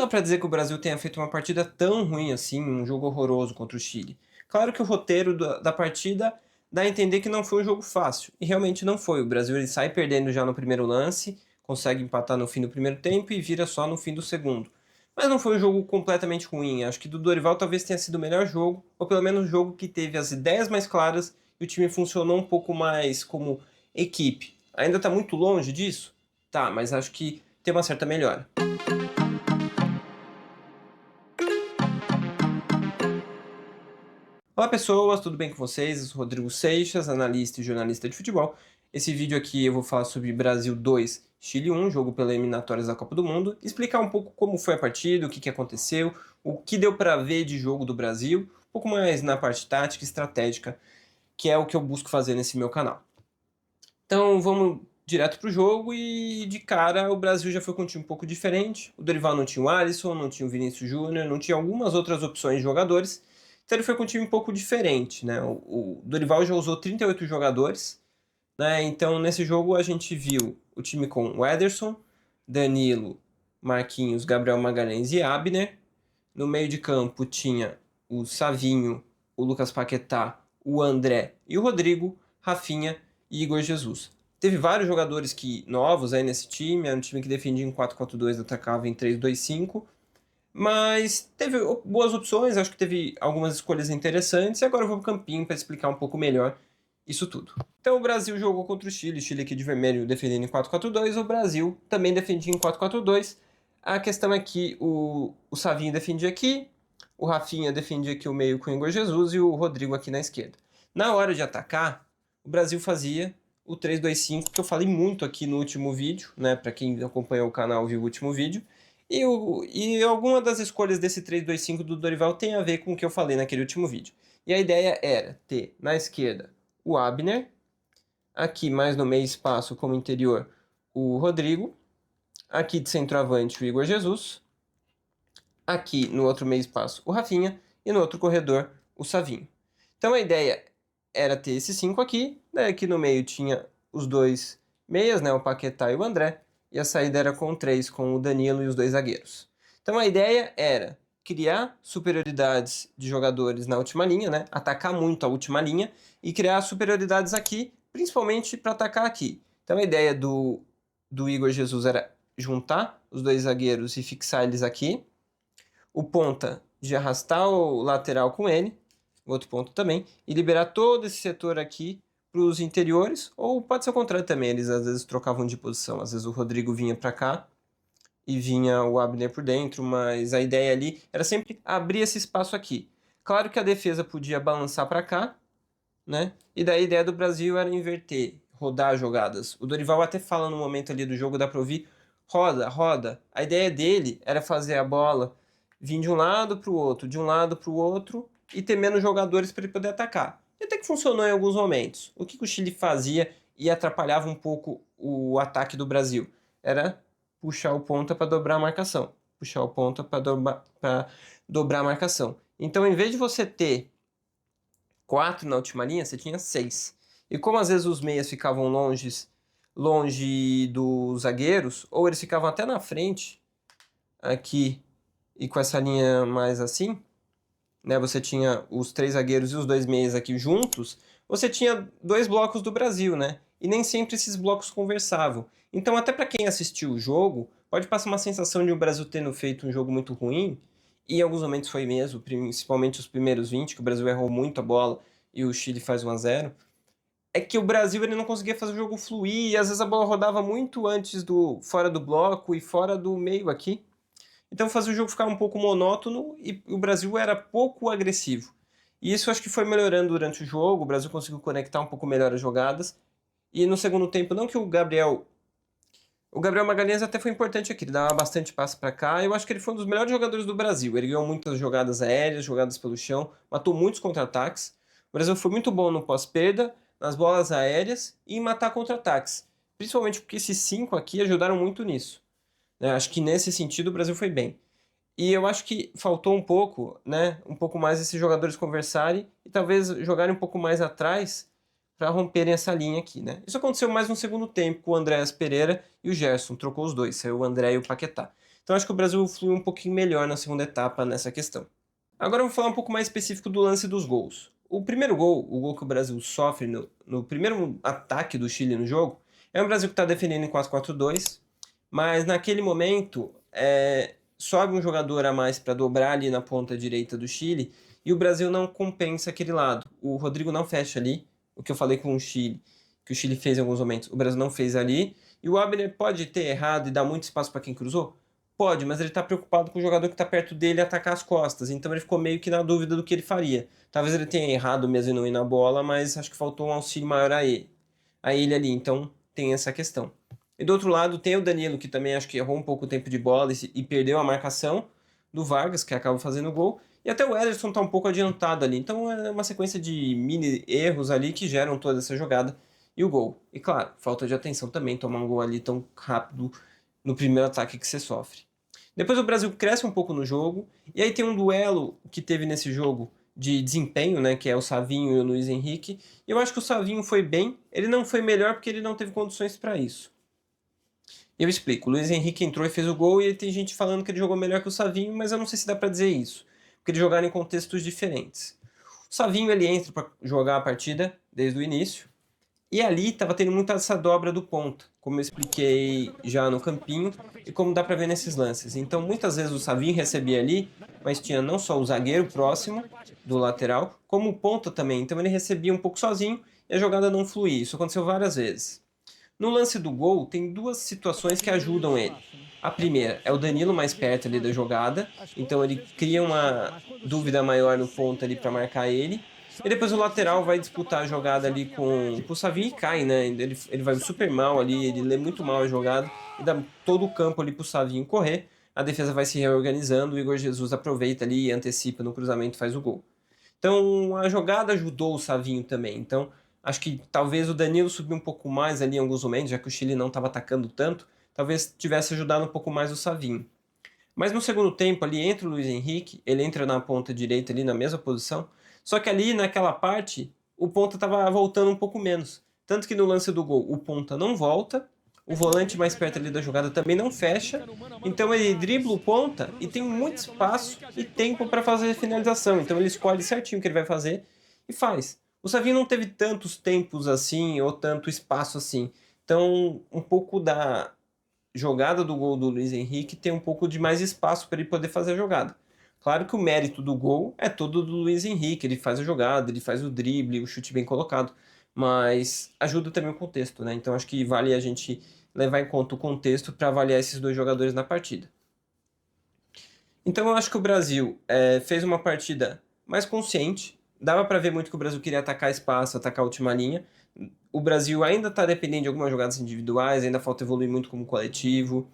dá para dizer que o Brasil tenha feito uma partida tão ruim assim, um jogo horroroso contra o Chile. Claro que o roteiro da partida dá a entender que não foi um jogo fácil, e realmente não foi. O Brasil ele sai perdendo já no primeiro lance, consegue empatar no fim do primeiro tempo e vira só no fim do segundo. Mas não foi um jogo completamente ruim, acho que do Dorival talvez tenha sido o melhor jogo, ou pelo menos o jogo que teve as ideias mais claras e o time funcionou um pouco mais como equipe. Ainda está muito longe disso? Tá, mas acho que tem uma certa melhora. Olá pessoas, tudo bem com vocês? Eu sou Rodrigo Seixas, analista e jornalista de futebol. Esse vídeo aqui eu vou falar sobre Brasil 2, Chile 1, jogo pela eliminatórias da Copa do Mundo, explicar um pouco como foi a partida, o que aconteceu, o que deu para ver de jogo do Brasil, um pouco mais na parte tática e estratégica, que é o que eu busco fazer nesse meu canal. Então vamos direto pro jogo e de cara o Brasil já foi com um time um pouco diferente. O Dorival não tinha o Alisson, não tinha o Vinícius Júnior, não tinha algumas outras opções de jogadores. Então ele foi com um time um pouco diferente, né? O Dorival já usou 38 jogadores, né? Então nesse jogo a gente viu o time com o Ederson, Danilo, Marquinhos, Gabriel Magalhães e Abner. No meio de campo tinha o Savinho, o Lucas Paquetá, o André e o Rodrigo, Rafinha e Igor Jesus. Teve vários jogadores novos aí nesse time, era um time que defendia em 4-4-2, atacava em 3-2-5, mas teve boas opções, acho que teve algumas escolhas interessantes, e agora eu vou pro campinho para explicar um pouco melhor isso tudo. Então o Brasil jogou contra o Chile aqui de vermelho defendendo em 4-4-2, o Brasil também defendia em 4-4-2. A questão é que o Savinho defendia aqui, o Rafinha defendia aqui o meio com o Igor Jesus e o Rodrigo aqui na esquerda. Na hora de atacar, o Brasil fazia o 3-2-5, que eu falei muito aqui no último vídeo, né? Para quem acompanhou o canal viu o último vídeo. E alguma das escolhas desse 3-2-5 do Dorival tem a ver com o que eu falei naquele último vídeo. E a ideia era ter na esquerda o Abner, aqui mais no meio espaço como interior o Rodrigo, aqui de centroavante o Igor Jesus, aqui no outro meio espaço o Rafinha e no outro corredor o Savinho. Então a ideia era ter esses 5 aqui, daí aqui no meio tinha os dois meias, né, o Paquetá e o André, e a saída era com 3, com o Danilo e os dois zagueiros. Então a ideia era criar superioridades de jogadores na última linha, né, atacar muito a última linha e criar superioridades aqui, principalmente para atacar aqui. Então a ideia do Igor Jesus era juntar os dois zagueiros e fixar eles aqui, o ponta de arrastar o lateral com ele, outro ponto também, e liberar todo esse setor aqui para os interiores, ou pode ser o contrário também, eles às vezes trocavam de posição, às vezes o Rodrigo vinha para cá e vinha o Abner por dentro, mas a ideia ali era sempre abrir esse espaço aqui. Claro que a defesa podia balançar para cá, né? E daí a ideia do Brasil era inverter, rodar jogadas. O Dorival até fala no momento ali do jogo, dá para ouvir, roda, roda. A ideia dele era fazer a bola vir de um lado para o outro, de um lado para o outro, e ter menos jogadores para ele poder atacar. E até que funcionou em alguns momentos. O que o Chile fazia e atrapalhava um pouco o ataque do Brasil? Era puxar o ponta para dobrar a marcação. Puxar o ponta para dobrar a marcação. Então, em vez de você ter 4 na última linha, você tinha 6. E como às vezes os meias ficavam longe dos zagueiros, ou eles ficavam até na frente, aqui, e com essa linha mais assim, né, você tinha os 3 zagueiros e os 2 meias aqui juntos, você tinha 2 blocos do Brasil, né? E nem sempre esses blocos conversavam. Então, até para quem assistiu o jogo, pode passar uma sensação de o Brasil tendo feito um jogo muito ruim, e em alguns momentos foi mesmo, principalmente os primeiros 20, que o Brasil errou muito a bola e o Chile faz 1-0. É que o Brasil ele não conseguia fazer o jogo fluir, e às vezes a bola rodava muito antes fora do bloco e fora do meio aqui. Então fazia o jogo ficar um pouco monótono e o Brasil era pouco agressivo. E isso eu acho que foi melhorando durante o jogo, o Brasil conseguiu conectar um pouco melhor as jogadas. E no segundo tempo, não que o Gabriel Magalhães até foi importante aqui, ele dava bastante passe para cá. Eu acho que ele foi um dos melhores jogadores do Brasil. Ele ganhou muitas jogadas aéreas, jogadas pelo chão, matou muitos contra-ataques. O Brasil foi muito bom no pós-perda, nas bolas aéreas e em matar contra-ataques. Principalmente porque esses 5 aqui ajudaram muito nisso. Acho que nesse sentido o Brasil foi bem. E eu acho que faltou um pouco, né? Um pouco mais esses jogadores conversarem e talvez jogarem um pouco mais atrás para romperem essa linha aqui, né? Isso aconteceu mais no segundo tempo com o Andréas Pereira e o Gerson, trocou os dois, saiu o André e o Paquetá. Então acho que o Brasil fluiu um pouquinho melhor na segunda etapa nessa questão. Agora eu vou falar um pouco mais específico do lance dos gols. O primeiro gol, o gol que o Brasil sofre no primeiro ataque do Chile no jogo, é um Brasil que está defendendo em 4-4-2, mas naquele momento sobe um jogador a mais para dobrar ali na ponta direita do Chile e o Brasil não compensa aquele lado. O Rodrigo não fecha ali, o que eu falei com o Chile, que o Chile fez em alguns momentos, o Brasil não fez ali, e o Abner pode ter errado e dar muito espaço para quem cruzou? Pode, mas ele está preocupado com o jogador que está perto dele atacar as costas, então ele ficou meio que na dúvida do que ele faria. Talvez ele tenha errado mesmo em não ir na bola, mas acho que faltou um auxílio maior a ele ali, então tem essa questão. E do outro lado tem o Danilo, que também acho que errou um pouco o tempo de bola e perdeu a marcação do Vargas, que acaba fazendo o gol. E até o Ederson está um pouco adiantado ali. Então é uma sequência de mini erros ali que geram toda essa jogada e o gol. E claro, falta de atenção também, tomar um gol ali tão rápido no primeiro ataque que você sofre. Depois o Brasil cresce um pouco no jogo, e aí tem um duelo que teve nesse jogo de desempenho, né, que é o Savinho e o Luiz Henrique. E eu acho que o Savinho foi bem, ele não foi melhor porque ele não teve condições para isso. Eu explico, o Luiz Henrique entrou e fez o gol e tem gente falando que ele jogou melhor que o Savinho, mas eu não sei se dá para dizer isso, porque eles jogaram em contextos diferentes. O Savinho ele entra para jogar a partida desde o início, e ali estava tendo muita essa dobra do ponta, como eu expliquei já no campinho e como dá para ver nesses lances. Então muitas vezes o Savinho recebia ali, mas tinha não só o zagueiro próximo do lateral, como o ponta também. Então ele recebia um pouco sozinho e a jogada não fluía. Isso aconteceu várias vezes. No lance do gol, tem duas situações que ajudam ele. A primeira é o Danilo mais perto ali da jogada, então ele cria uma dúvida maior no ponto ali para marcar ele. E depois o lateral vai disputar a jogada ali com o Savinho e cai, né? Ele vai super mal ali, ele lê muito mal a jogada e dá todo o campo ali pro Savinho correr. A defesa vai se reorganizando, o Igor Jesus aproveita ali e antecipa no cruzamento e faz o gol. Então a jogada ajudou o Savinho também. Então acho que talvez o Danilo subiu um pouco mais ali em alguns momentos, já que o Chile não estava atacando tanto, talvez tivesse ajudado um pouco mais o Savinho. Mas no segundo tempo, ali entra o Luiz Henrique, ele entra na ponta direita ali na mesma posição, só que ali naquela parte o ponta estava voltando um pouco menos. Tanto que no lance do gol o ponta não volta, o volante mais perto ali da jogada também não fecha, então ele dribla o ponta e tem muito espaço e tempo para fazer a finalização. Então ele escolhe certinho o que ele vai fazer e faz. O Savinho não teve tantos tempos assim ou tanto espaço assim. Então, um pouco da jogada do gol do Luiz Henrique tem um pouco de mais espaço para ele poder fazer a jogada. Claro que o mérito do gol é todo do Luiz Henrique, ele faz a jogada, ele faz o drible, o chute bem colocado, mas ajuda também o contexto, né? Então acho que vale a gente levar em conta o contexto para avaliar esses dois jogadores na partida. Então eu acho que o Brasil fez uma partida mais consciente, dava para ver muito que o Brasil queria atacar espaço, atacar a última linha. O Brasil ainda está dependendo de algumas jogadas individuais, ainda falta evoluir muito como coletivo.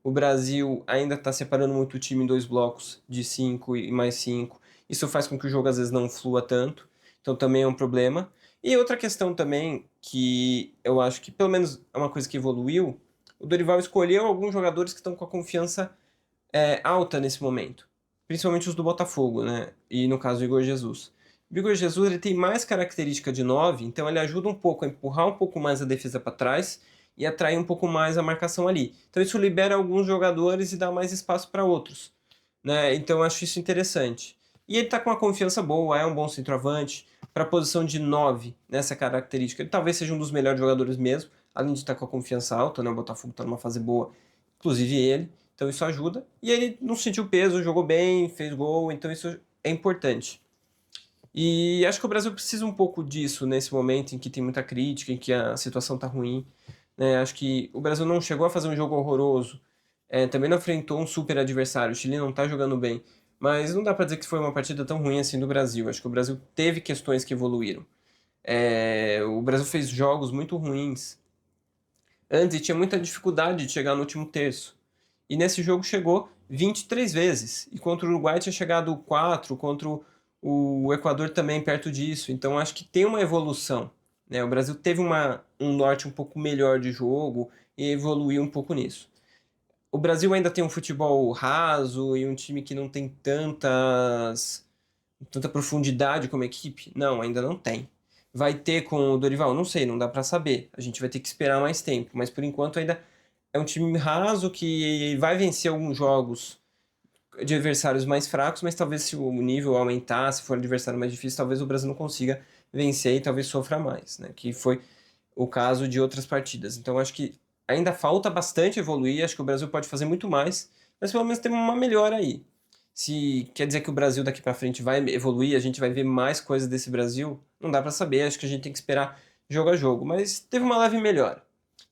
O Brasil ainda está separando muito o time em dois blocos de 5 e mais 5. Isso faz com que o jogo às vezes não flua tanto. Então também é um problema. E outra questão também, que eu acho que pelo menos é uma coisa que evoluiu, o Dorival escolheu alguns jogadores que estão com a confiança alta nesse momento. Principalmente os do Botafogo, né? E no caso o Igor Jesus. O Igor Jesus ele tem mais característica de 9, então ele ajuda um pouco a empurrar um pouco mais a defesa para trás e atrair um pouco mais a marcação ali. Então isso libera alguns jogadores e dá mais espaço para outros, né? Então eu acho isso interessante. E ele está com uma confiança boa, é um bom centroavante. Para a posição de 9, nessa característica, ele talvez seja um dos melhores jogadores mesmo, além de estar com a confiança alta, né? O Botafogo está numa fase boa, inclusive ele. Então isso ajuda. E ele não sentiu peso, jogou bem, fez gol, então isso é importante. E acho que o Brasil precisa um pouco disso nesse momento em que tem muita crítica, em que a situação está ruim, né? Acho que o Brasil não chegou a fazer um jogo horroroso, também não enfrentou um super adversário, o Chile não está jogando bem, mas não dá para dizer que foi uma partida tão ruim assim do Brasil. Acho que o Brasil teve questões que evoluíram. O Brasil fez jogos muito ruins antes e tinha muita dificuldade de chegar no último terço. E nesse jogo chegou 23 vezes. E contra o Uruguai tinha chegado 4, contra o Equador também perto disso. Então acho que tem uma evolução, né? O Brasil teve um norte um pouco melhor de jogo e evoluiu um pouco nisso. O Brasil ainda tem um futebol raso e um time que não tem tanta profundidade como equipe? Não, ainda não tem. Vai ter com o Dorival? Não sei, não dá para saber. A gente vai ter que esperar mais tempo, mas por enquanto ainda é um time raso que vai vencer alguns jogos de adversários mais fracos, mas talvez se o nível aumentar, se for um adversário mais difícil, talvez o Brasil não consiga vencer e talvez sofra mais, né? Que foi o caso de outras partidas. Então acho que ainda falta bastante evoluir, acho que o Brasil pode fazer muito mais, mas pelo menos tem uma melhora aí. Se quer dizer que o Brasil daqui para frente vai evoluir, a gente vai ver mais coisas desse Brasil, não dá para saber, acho que a gente tem que esperar jogo a jogo, mas teve uma leve melhora.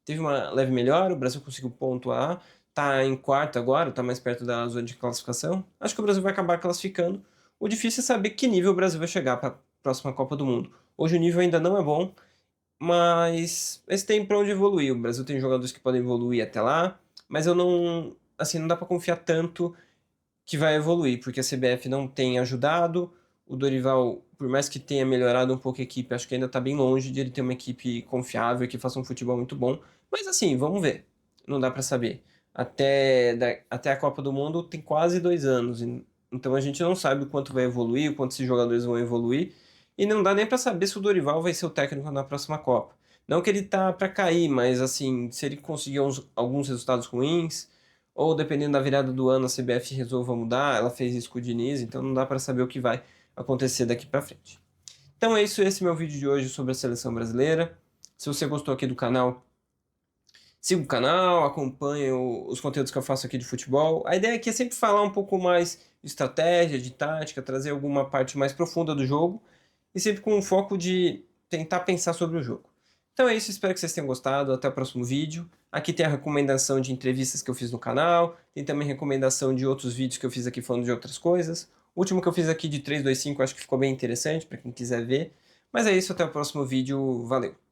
Teve uma leve melhora, o Brasil conseguiu pontuar, tá em quarto agora, tá mais perto da zona de classificação. Acho que o Brasil vai acabar classificando. O difícil é saber que nível o Brasil vai chegar para a próxima Copa do Mundo. Hoje o nível ainda não é bom, mas tem para onde evoluir. O Brasil tem jogadores que podem evoluir até lá, mas eu não, assim, não dá para confiar tanto que vai evoluir, porque a CBF não tem ajudado. O Dorival, por mais que tenha melhorado um pouco a equipe, acho que ainda está bem longe de ele ter uma equipe confiável que faça um futebol muito bom. Mas assim, vamos ver. Não dá para saber. Até a Copa do Mundo tem quase 2 anos. Então a gente não sabe o quanto vai evoluir, o quanto esses jogadores vão evoluir. E não dá nem para saber se o Dorival vai ser o técnico na próxima Copa. Não que ele tá para cair, mas assim, se ele conseguir alguns resultados ruins, ou dependendo da virada do ano a CBF resolva mudar, ela fez isso com o Diniz, então não dá para saber o que vai acontecer daqui para frente. Então é isso, esse é o meu vídeo de hoje sobre a seleção brasileira. Se você gostou aqui do canal, siga o canal, acompanhe os conteúdos que eu faço aqui de futebol. A ideia aqui é sempre falar um pouco mais de estratégia, de tática, trazer alguma parte mais profunda do jogo e sempre com o foco de tentar pensar sobre o jogo. Então é isso, espero que vocês tenham gostado. Até o próximo vídeo. Aqui tem a recomendação de entrevistas que eu fiz no canal, tem também recomendação de outros vídeos que eu fiz aqui falando de outras coisas. O último que eu fiz aqui de 3, 2, 5 acho que ficou bem interessante para quem quiser ver. Mas é isso, até o próximo vídeo. Valeu!